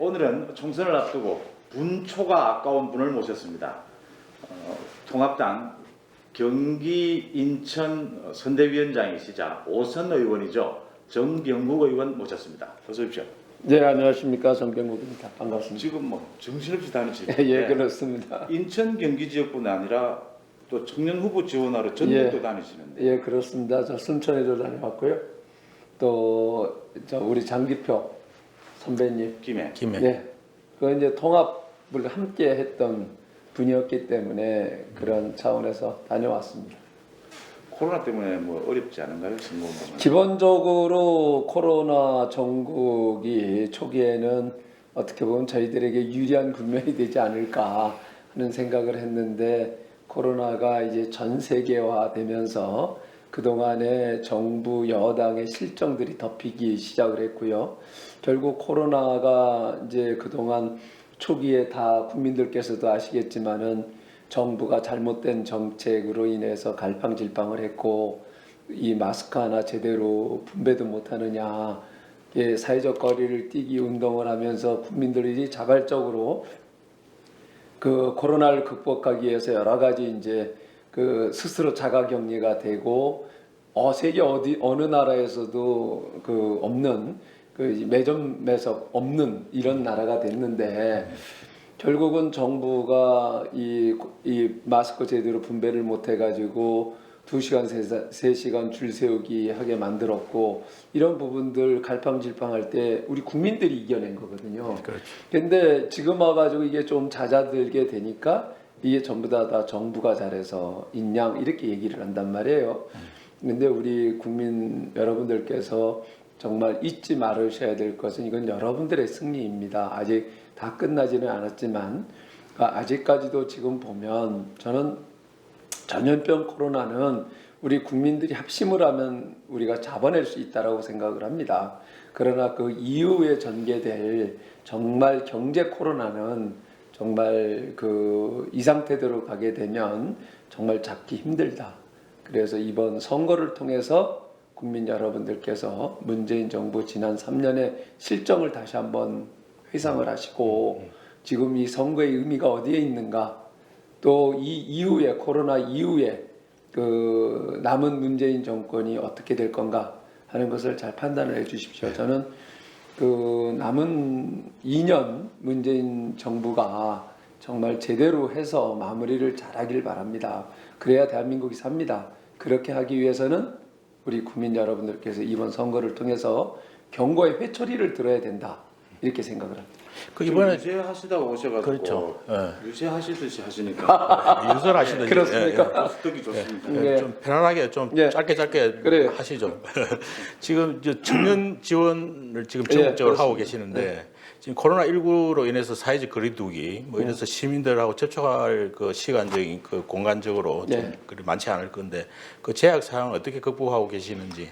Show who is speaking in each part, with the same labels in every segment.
Speaker 1: 오늘은 총선을 앞두고 분초가 아까운 분을 모셨습니다. 통합당 경기 인천 선대위원장이시자 5선 의원이죠. 정경국 의원 모셨습니다. 어서 오십시오.
Speaker 2: 네, 안녕하십니까. 정경국입니다. 반갑습니다.
Speaker 1: 지금 뭐 정신없이 다니시죠?
Speaker 2: 예, 그렇습니다.
Speaker 1: 인천 경기 지역뿐 아니라 또 청년 후보 지원하러 전국도 다니시는데.
Speaker 2: 예, 그렇습니다. 저 순천에도 다녀왔고요. 또 저 우리 장기표 선배님,
Speaker 1: 김해.
Speaker 2: 예, 그 이제 통합을 함께 했던 분이었기 때문에 그런 차원에서 다녀왔습니다.
Speaker 1: 코로나 때문에 뭐 어렵지 않은가요? 선거운동은?
Speaker 2: 기본적으로 코로나 정국이 초기에는 어떻게 보면 저희들에게 유리한 국면이 되지 않을까 하는 생각을 했는데 코로나가 이제 전 세계화되면서 그동안의 정부 여당의 실정들이 덮이기 시작을 했고요. 결국 코로나가 이제 그동안 초기에 다 국민들께서도 아시겠지만은 정부가 잘못된 정책으로 인해서 갈팡질팡을 했고 이 마스크 하나 제대로 분배도 못하느냐, 사회적 거리를 띄기 운동을 하면서 국민들이 자발적으로 그 코로나를 극복하기 위해서 여러 가지 이제 그 스스로 자가격리가 되고 세계 어느 나라에서도 그 없는 그 매점 매석 없는 이런 나라가 됐는데 결국은 정부가 이 마스크 제대로 분배를 못 해가지고 2시간, 3시간 줄 세우기 하게 만들었고 이런 부분들 갈팡질팡할 때 우리 국민들이 이겨낸 거거든요.
Speaker 3: 그렇죠.
Speaker 2: 근데 지금 와가지고 이게 좀 잦아들게 되니까 이게 전부 다 정부가 잘해서 인양 이렇게 얘기를 한단 말이에요. 근데 우리 국민 여러분들께서 정말 잊지 말으셔야 될 것은 이건 여러분들의 승리입니다. 아직 다 끝나지는 않았지만 아직까지도 지금 보면 저는 전염병 코로나는 우리 국민들이 합심을 하면 우리가 잡아낼 수 있다라고 생각을 합니다. 그러나 그 이후에 전개될 정말 경제 코로나는 정말 그 이 상태대로 가게 되면 정말 잡기 힘들다. 그래서 이번 선거를 통해서 국민 여러분들께서 문재인 정부 지난 3년의 실정을 다시 한번 회상을 하시고 지금 이 선거의 의미가 어디에 있는가, 또 이 이후에 코로나 이후에 그 남은 문재인 정권이 어떻게 될 건가 하는 것을 잘 판단을 해 주십시오. 저는 그 남은 2년 문재인 정부가 정말 제대로 해서 마무리를 잘하길 바랍니다. 그래야 대한민국이 삽니다. 그렇게 하기 위해서는 우리 국민 여러분들께서 이번 선거를 통해서 경고의 회초리를 들어야 된다 이렇게 생각을 합니다.
Speaker 1: 그 이번에 유세하시다가 오셔가지고
Speaker 3: 그렇죠.
Speaker 1: 유세하시듯이 하시니까
Speaker 3: 유설하시든지
Speaker 2: 그렇습니까?
Speaker 1: 듣기 좋습니다.
Speaker 2: 예.
Speaker 3: 좀 편안하게 좀
Speaker 2: 예.
Speaker 3: 짧게
Speaker 2: 그래요.
Speaker 3: 하시죠. 지금 이제 청년 지원을 지금
Speaker 2: 예,
Speaker 3: 전국적으로 하고
Speaker 2: 그렇습니다.
Speaker 3: 계시는데 지금 코로나19로 인해서 사회적 거리두기 뭐 이래서 시민들하고 접촉할 그 시간적인 그 공간적으로 좀
Speaker 2: 예.
Speaker 3: 그리 많지 않을 건데 그 제약 사항을 어떻게 극복하고 계시는지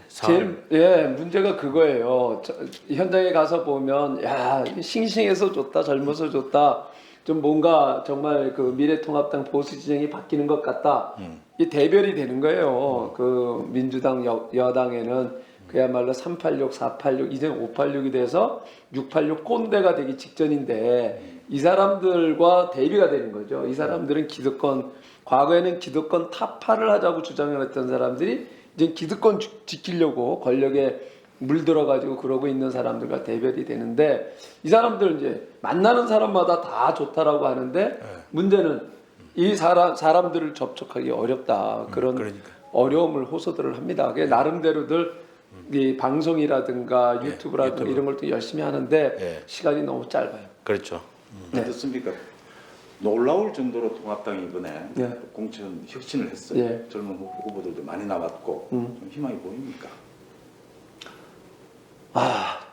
Speaker 2: 문제가 그거예요. 현장에 가서 보면 야 싱싱해서 좋다, 젊어서 좋다, 좀 뭔가 정말 그 미래통합당 보수 진영이 바뀌는 것 같다. 이 대별이 되는 거예요. 그 민주당 여당에는 그야말로 386, 486, 이제 586이 돼서 686 꼰대가 되기 직전인데 이 사람들과 대비가 되는 거죠. 이 사람들은 기득권, 과거에는 기득권 타파를 하자고 주장을 했던 사람들이 이제 기득권 지키려고 권력에 물들어가지고 그러고 있는 사람들과 대별이 되는데 이 사람들 이제 만나는 사람마다 다 좋다라고 하는데 문제는 이 사람들을 접촉하기 어렵다. 그런
Speaker 3: 그러니까.
Speaker 2: 어려움을 호소들을 합니다. 그게 나름대로들 이 방송이라든가 유튜브라든가
Speaker 3: 유튜브.
Speaker 2: 이런 걸 또 열심히 하는데
Speaker 3: 예.
Speaker 2: 시간이 너무 짧아요.
Speaker 3: 그렇죠.
Speaker 1: 어떻습니까? 놀라울 정도로 통합당이 이번에
Speaker 2: 예.
Speaker 1: 공천 혁신을 했어요.
Speaker 2: 예.
Speaker 1: 젊은 후보들도 많이 나왔고 좀 희망이 보입니까?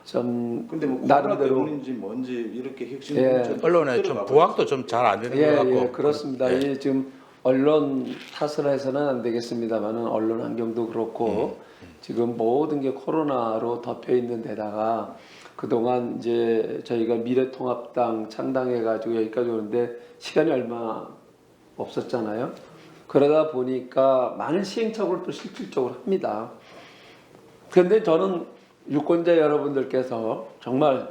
Speaker 2: 좀
Speaker 1: 근데 뭐 코로나
Speaker 2: 나름대로
Speaker 1: 때문인지 뭔지 이렇게 혁신
Speaker 2: 예.
Speaker 1: 공천
Speaker 3: 언론에 좀 부각도 좀 잘 안 되는 것 같고
Speaker 2: 그렇습니다.
Speaker 3: 예.
Speaker 2: 이 지금 언론 탓을 해서는 안 되겠습니다만은 언론 환경도 그렇고 지금 모든 게 코로나로 덮여 있는 데다가 그동안 이제 저희가 미래통합당 창당해 가지고 여기까지 오는데 시간이 얼마 없었잖아요. 그러다 보니까 많은 시행착오를 또 실질적으로 합니다. 그런데 저는 유권자 여러분들께서 정말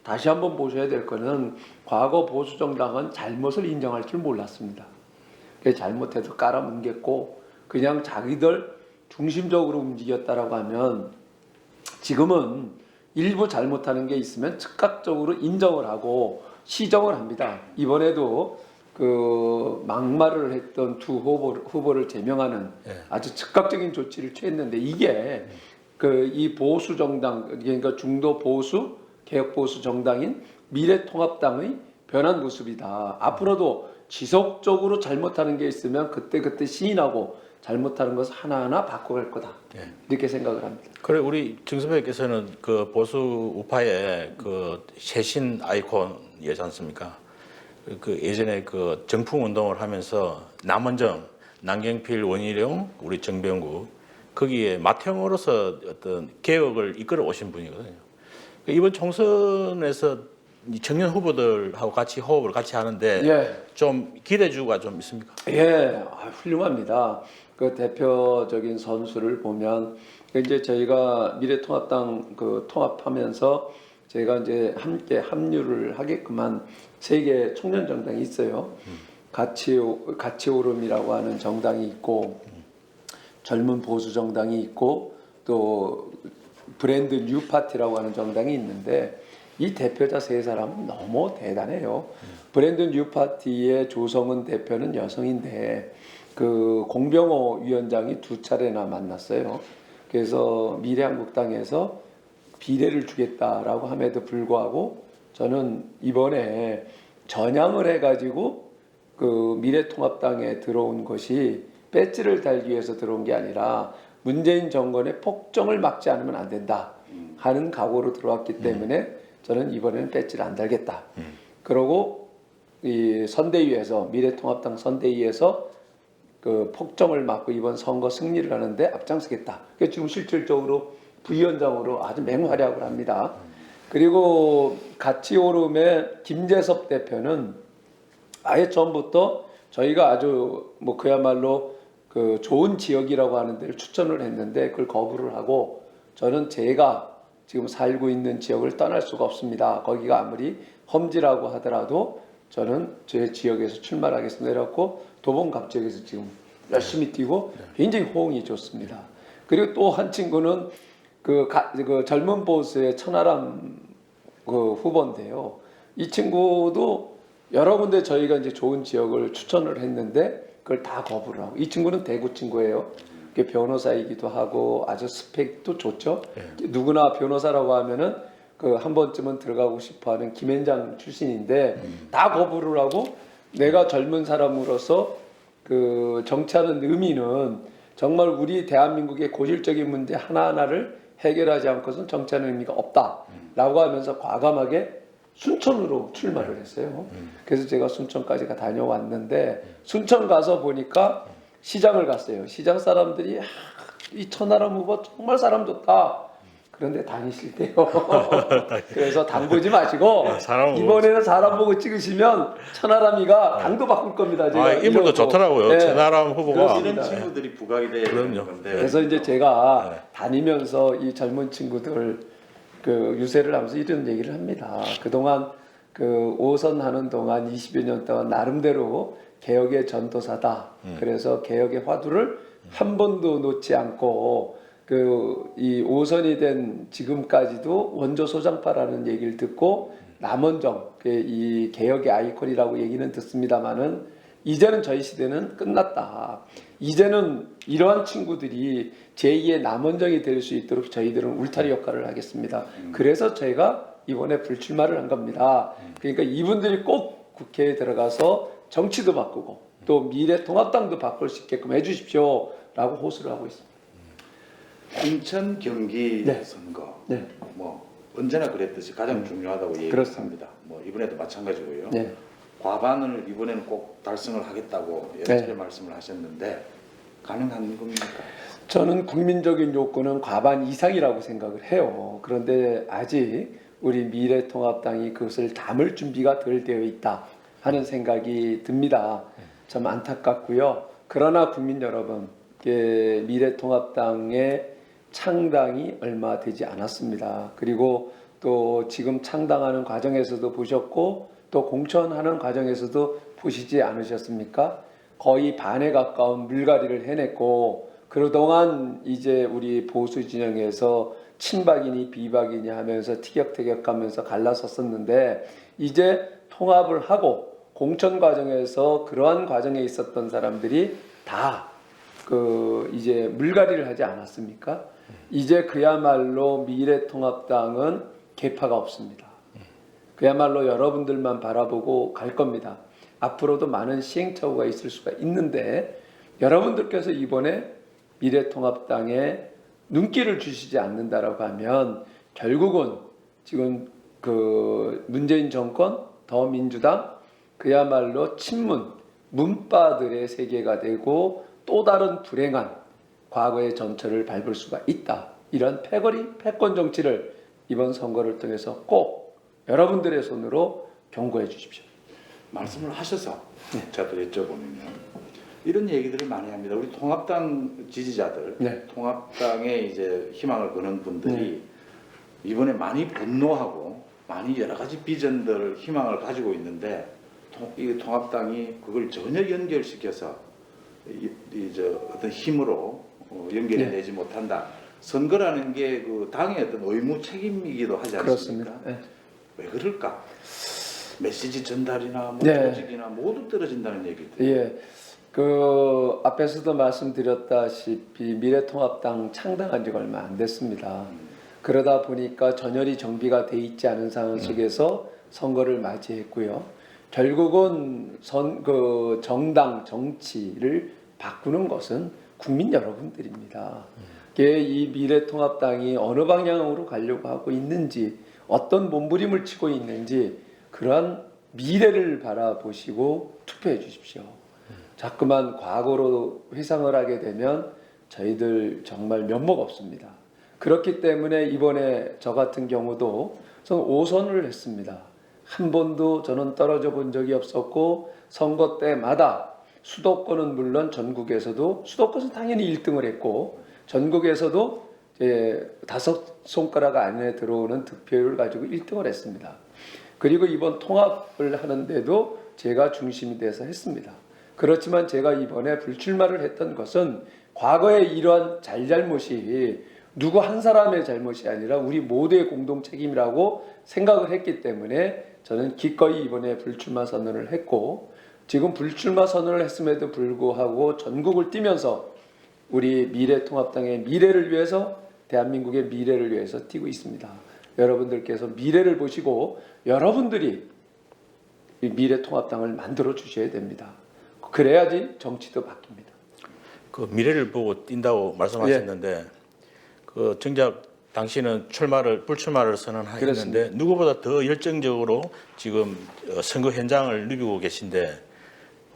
Speaker 2: 다시 한번 보셔야 될 거는 과거 보수정당은 잘못을 인정할 줄 몰랐습니다. 그래서 잘못해서 깔아뭉갰고 그냥 자기들 중심적으로 움직였다라고 하면 지금은 일부 잘못하는 게 있으면 즉각적으로 인정을 하고 시정을 합니다. 이번에도 그 막말을 했던 두 후보를 제명하는 아주 즉각적인 조치를 취했는데 이게 그 이 보수 정당 그러니까 중도 보수 개혁 보수 정당인 미래통합당의 변한 모습이다. 앞으로도 지속적으로 잘못하는 게 있으면 그때 시인하고 잘못하는 것을 하나하나 바꿔갈 거다. 이렇게 생각을 합니다.
Speaker 3: 그래 우리 정선배께서는 그 보수 우파의 그 쇄신 아이콘이지 않습니까? 그 예전에 그 정풍 운동을 하면서 남원정, 남경필, 원희룡, 우리 정병국 거기에 맏형으로서 어떤 개혁을 이끌어 오신 분이거든요. 이번 총선에서 이 청년 후보들하고 같이 호흡을 같이 하는데 좀 기대주가 좀 있습니까?
Speaker 2: 훌륭합니다. 그 대표적인 선수를 보면 이제 저희가 미래통합당 그 통합하면서 저희가 이제 함께 합류를 하게끔한 세계 청년 정당이 있어요. 가치오름이라고 하는 정당이 있고 젊은 보수 정당이 있고 또 브랜드 뉴 파티라고 하는 정당이 있는데 이 대표자 세 사람은 너무 대단해요. 브랜드 뉴 파티의 조성은 대표는 여성인데 그 공병호 위원장이 두 차례나 만났어요. 그래서 미래한국당에서 비례를 주겠다라고 함에도 불구하고 저는 이번에 전향을 해가지고 그 미래통합당에 들어온 것이 배지를 달기 위해서 들어온 게 아니라 문재인 정권의 폭정을 막지 않으면 안 된다 하는 각오로 들어왔기 때문에 저는 이번에는 배지를 안 달겠다. 그러고 이 선대위에서 미래통합당 선대위에서 그 폭정을 막고 이번 선거 승리를 하는데 앞장서겠다. 그래서 지금 실질적으로 부위원장으로 아주 맹활약을 합니다. 그리고 가치오름의 김재섭 대표는 아예 처음부터 저희가 아주 뭐 그야말로 그 좋은 지역이라고 하는 데를 추천을 했는데 그걸 거부를 하고 저는 제가 지금 살고 있는 지역을 떠날 수가 없습니다. 거기가 아무리 험지라고 하더라도 저는 제 지역에서 출마하겠습니다. 이렇고 도봉갑 지역에서 지금 열심히 뛰고 굉장히 호응이 좋습니다. 그리고 또 한 친구는 그 젊은 보수의 천하람 그 후보인데요. 이 친구도 여러 군데 저희가 이제 좋은 지역을 추천을 했는데 그걸 다 거부를 하고 이 친구는 대구 친구예요. 변호사이기도 하고 아주 스펙도 좋죠. 누구나 변호사라고 하면은 그 한 번쯤은 들어가고 싶어하는 김앤장 출신인데 다 거부를 하고 내가 젊은 사람으로서 그 정치하는 의미는 정말 우리 대한민국의 고질적인 문제 하나하나를 해결하지 않고서는 정치하는 의미가 없다라고 하면서 과감하게 순천으로 출마를 했어요. 그래서 제가 순천까지 다녀왔는데 순천 가서 보니까 시장을 갔어요. 시장 사람들이 이 천하람 후보 정말 사람 좋다. 그런데 다니실 때요. 그래서 당 보지 마시고 이번에는 사람 보고 찍으시면 천하람이가 당도 바꿀 겁니다. 제가
Speaker 3: 인물도 좋더라고요. 천하람 후보가.
Speaker 1: 이런 친구들이 부각이 되는 건데.
Speaker 2: 그래서 이제 제가 다니면서 이 젊은 친구들 그 유세를 하면서 이런 얘기를 합니다. 그동안 그 5선 하는 동안 20여 년 동안 나름대로 개혁의 전도사다. 그래서 개혁의 화두를 한 번도 놓지 않고 그 이 5선이 된 지금까지도 원조 소장파라는 얘기를 듣고 남원정 이 개혁의 아이콘이라고 얘기는 듣습니다만은 이제는 저희 시대는 끝났다. 이제는 이러한 친구들이 제2의 남원정이 될 수 있도록 저희들은 울타리 역할을 하겠습니다. 그래서 저희가 이번에 불출마를 한 겁니다. 그러니까 이분들이 꼭 국회에 들어가서 정치도 바꾸고 또 미래통합당도 바꿀 수 있게끔 해주십시오 라고 호소를 하고 있습니다.
Speaker 1: 인천 경기 선거 뭐 언제나 그랬듯이 가장 중요하다고 얘기합니다. 뭐 이번에도 마찬가지고요. 과반을 이번에는 꼭 달성을 하겠다고 여러 차례 말씀을 하셨는데 가능한 겁니까?
Speaker 2: 저는 국민적인 요건은 과반 이상이라고 생각을 해요. 그런데 아직 우리 미래통합당이 그것을 담을 준비가 덜 되어 있다 하는 생각이 듭니다. 참 안타깝고요. 그러나 국민 여러분, 미래통합당의 창당이 얼마 되지 않았습니다. 그리고 또 지금 창당하는 과정에서도 보셨고 또 공천하는 과정에서도 보시지 않으셨습니까? 거의 반에 가까운 물갈이를 해냈고 그동안 이제 우리 보수 진영에서 친박이니 비박이니 하면서 티격태격하면서 갈라섰었는데 이제 통합을 하고 공천 과정에서 그러한 과정에 있었던 사람들이 다 이제 물갈이를 하지 않았습니까? 이제 그야말로 미래통합당은 계파가 없습니다. 그야말로 여러분들만 바라보고 갈 겁니다. 앞으로도 많은 시행착오가 있을 수가 있는데 여러분들께서 이번에 미래통합당에 눈길을 주시지 않는다라고 하면 결국은 지금 문재인 정권, 더민주당 그야말로 친문, 문파들의 세계가 되고 또 다른 불행한 과거의 전철을 밟을 수가 있다. 이런 패권 정치를 이번 선거를 통해서 꼭 여러분들의 손으로 경고해 주십시오.
Speaker 1: 말씀을 하셔서 제가 또 여쭤보면요. 이런 얘기들을 많이 합니다. 우리 통합당 지지자들, 통합당에 이제 희망을 거는 분들이 이번에 많이 분노하고 많이 여러 가지 비전들, 희망을 가지고 있는데 이 통합당이 그걸 전혀 연결시켜서 이제 어떤 힘으로 연결해내지 못한다. 선거라는 게 그 당의 어떤 의무 책임이기도 하지 않습니까? 왜 그럴까? 메시지 전달이나 조직이나 모두 떨어진다는 얘기들.
Speaker 2: 앞에서도 말씀드렸다시피 미래통합당 창당한 지가 얼마 안 됐습니다. 그러다 보니까 전열이 정비가 돼 있지 않은 상황 속에서 선거를 맞이했고요. 결국은 정당 정치를 바꾸는 것은 국민 여러분들입니다. 이 미래통합당이 어느 방향으로 가려고 하고 있는지 어떤 몸부림을 치고 있는지 그러한 미래를 바라보시고 투표해 주십시오. 자꾸만 과거로 회상을 하게 되면 저희들 정말 면목 없습니다. 그렇기 때문에 이번에 저 같은 경우도 저는 5선을 했습니다. 한 번도 저는 떨어져 본 적이 없었고 선거 때마다 수도권은 물론 전국에서도 수도권은 당연히 1등을 했고 전국에서도 5손가락 안에 들어오는 득표율을 가지고 1등을 했습니다. 그리고 이번 통합을 하는데도 제가 중심이 돼서 했습니다. 그렇지만 제가 이번에 불출마를 했던 것은 과거의 이러한 잘잘못이 누구 한 사람의 잘못이 아니라 우리 모두의 공동 책임이라고 생각을 했기 때문에 저는 기꺼이 이번에 불출마 선언을 했고 지금 불출마 선언을 했음에도 불구하고 전국을 뛰면서 우리 미래통합당의 미래를 위해서 대한민국의 미래를 위해서 뛰고 있습니다. 여러분들께서 미래를 보시고 여러분들이 이 미래통합당을 만들어 주셔야 됩니다. 그래야지 정치도 바뀝니다.
Speaker 3: 그 미래를 보고 뛴다고 말씀하셨는데 정작 당신은 불출마를 선언했는데
Speaker 2: 그렇습니다.
Speaker 3: 누구보다 더 열정적으로 지금 선거 현장을 누비고 계신데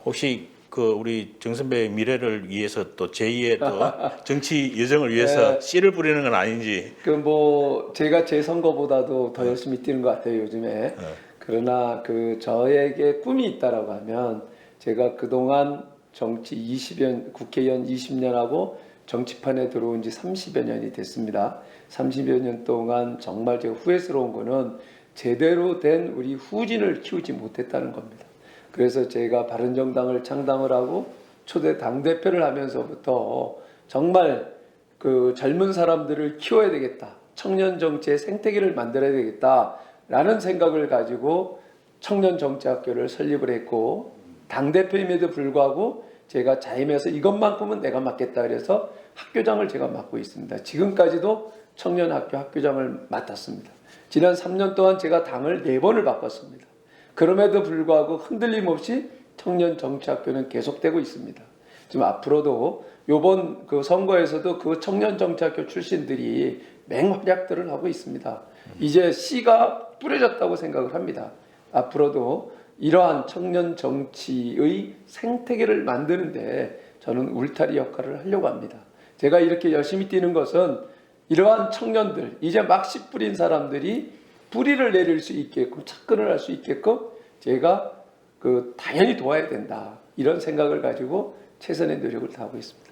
Speaker 3: 혹시 우리 정 선배의 미래를 위해서 또 제2의 또 정치 여정을 위해서 씨를 뿌리는 건 아닌지.
Speaker 2: 제가 제 선거보다도 더 열심히 뛰는 것 같아요 요즘에. 그러나 저에게 꿈이 있다라고 하면 제가 그동안 정치 20년 국회의원 20년 하고 정치판에 들어온 지 30여 년이 됐습니다. 30여 년 동안 정말 제가 후회스러운 거는 제대로 된 우리 후진을 키우지 못했다는 겁니다. 그래서 제가 바른정당을 창당을 하고 초대 당대표를 하면서부터 정말 젊은 사람들을 키워야 되겠다. 청년 정치의 생태계를 만들어야 되겠다라는 생각을 가지고 청년정치학교를 설립을 했고 당대표임에도 불구하고 제가 자임해서 이것만큼은 내가 맡겠다 그래서 학교장을 제가 맡고 있습니다. 지금까지도 청년학교 학교장을 맡았습니다. 지난 3년 동안 제가 당을 4번을 바꿨습니다. 그럼에도 불구하고 흔들림 없이 청년정치학교는 계속되고 있습니다. 지금 앞으로도 이번 선거에서도 청년정치학교 출신들이 맹활약들을 하고 있습니다. 이제 씨가 뿌려졌다고 생각을 합니다. 앞으로도 이러한 청년 정치의 생태계를 만드는데 저는 울타리 역할을 하려고 합니다. 제가 이렇게 열심히 뛰는 것은 이러한 청년들, 이제 막 씨 뿌린 사람들이 뿌리를 내릴 수 있게끔 착근을 할 수 있게끔 제가 당연히 도와야 된다. 이런 생각을 가지고 최선의 노력을 다하고 있습니다.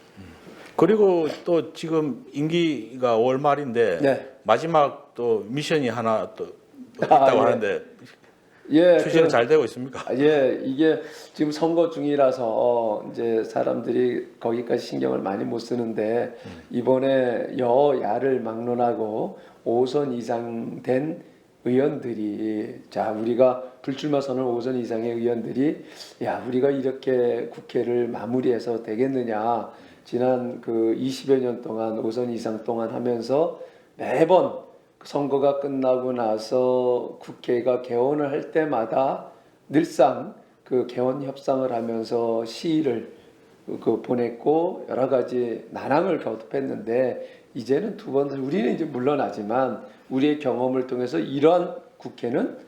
Speaker 3: 그리고 또 지금 임기가 5월 말인데 마지막 또 미션이 하나 또 있다고
Speaker 2: 예.
Speaker 3: 하는데
Speaker 2: 예,
Speaker 3: 추진은 잘 되고 있습니까?
Speaker 2: 예, 이게 지금 선거 중이라서 이제 사람들이 거기까지 신경을 많이 못 쓰는데 이번에 여야를 막론하고 5선 이상 된 의원들이 자 우리가 불출마 선언 5선 이상의 의원들이 야 우리가 이렇게 국회를 마무리해서 되겠느냐 지난 그 20여 년 동안 5선 이상 동안 하면서 매번 선거가 끝나고 나서 국회가 개원을 할 때마다 늘상 그 개원 협상을 하면서 시위를 그 보냈고 여러 가지 난항을 거듭했는데 이제는 두 번 우리는 이제 물러나지만 우리의 경험을 통해서 이러한 국회는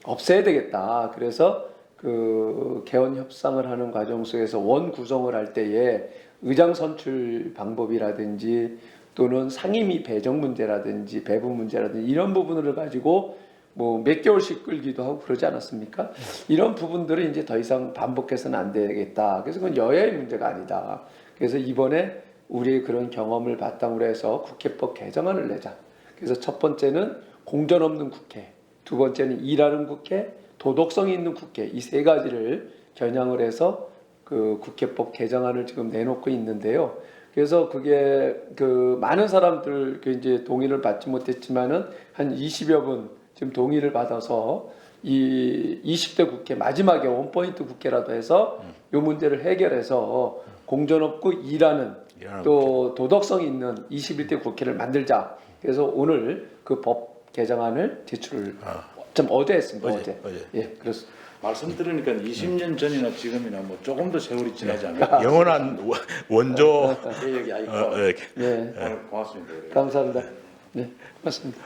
Speaker 2: 없애야 되겠다. 그래서 그 개원 협상을 하는 과정 속에서 원 구성을 할 때에 의장 선출 방법이라든지 또는 상임위 배정 문제라든지 배분 문제라든지 이런 부분을 가지고 뭐 몇 개월씩 끌기도 하고 그러지 않았습니까? 이런 부분들은 이제 더 이상 반복해서는 안 되겠다. 그래서 그건 여야의 문제가 아니다. 그래서 이번에 우리의 그런 경험을 바탕으로 해서 국회법 개정안을 내자. 그래서 첫 번째는 공전 없는 국회, 두 번째는 일하는 국회, 도덕성이 있는 국회 이 세 가지를 겨냥을 해서 그 국회법 개정안을 지금 내놓고 있는데요. 그래서 그게 그 많은 사람들 그 이제 동의를 받지 못했지만은 한 20여 분 지금 동의를 받아서 이 20대 국회 마지막에 원포인트 국회라도 해서 이 문제를 해결해서 공전 없고 일하는 또 도덕성 있는 21대 국회를 만들자. 그래서 오늘 그 법 개정안을 제출을 좀 어제 했습니다. 어제. 예, 그렇습니다.
Speaker 1: 말씀 들으니까 20년 전이나 지금이나 뭐 조금 더 세월이 지나지 않을까.
Speaker 3: 영원한 원조
Speaker 1: 개혁이 아이콘.
Speaker 3: 예.
Speaker 2: 네,
Speaker 1: 오늘 고맙습니다.
Speaker 2: 감사합니다. 네, 고맙습니다.